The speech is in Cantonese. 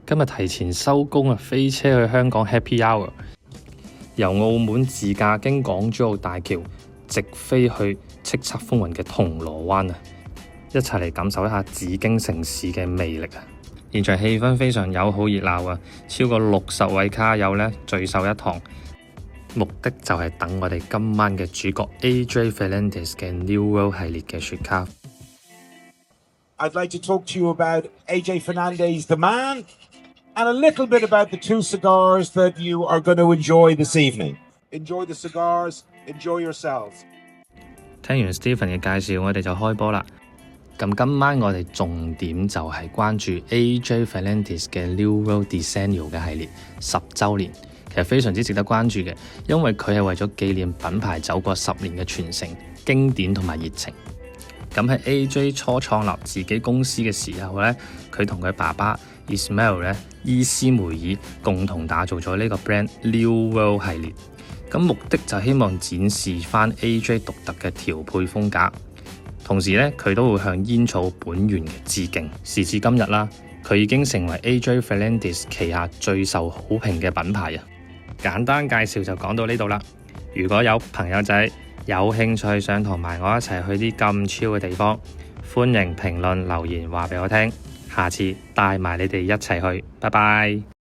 今日提前收工啊，飛車去香港 Happy Hour， 由澳門自駕經港珠澳大橋直飛去叱咤風雲嘅銅鑼灣啊！一齊嚟感受一下紫荊城市嘅魅力啊！現場氣氛非常友好熱鬧啊，超過60位卡友呢聚首一堂，目的就係等我哋今晚嘅主角 AJ Fernandez 嘅 New World 系列嘅雪茄。I'd like to talk to you about AJ Fernandez, the man, and a little bit about the two cigars that you are going to enjoy this evening. Enjoy the cigars, enjoy yourselves. 聽完 Stephen 嘅介紹，我哋就開波啦。咁今晚我哋重點就係關注 AJ Fernandez 嘅 New World Decennial 嘅系列10週年，其實非常之值得關注嘅，因為佢係為咗紀念品牌走過10年嘅傳承、經典同埋熱情。咁喺 AJ 初創立自己公司嘅時候呢，佢同佢爸爸 Ismail 呢伊斯梅爾共同打造咗呢個 brand New World 系列。咁目的就希望展示翻 AJ 獨特嘅調配風格。同時咧，佢都會向煙草本源嘅致敬。時至今日啦，佢已經成為 AJ Fernandez 旗下最受好評嘅品牌啊！簡單介紹就講到呢度啦。如果有朋友仔有興趣想同埋我一齊去啲咁超嘅地方，歡迎評論留言話俾我聽，下次帶埋你哋一齊去。拜拜。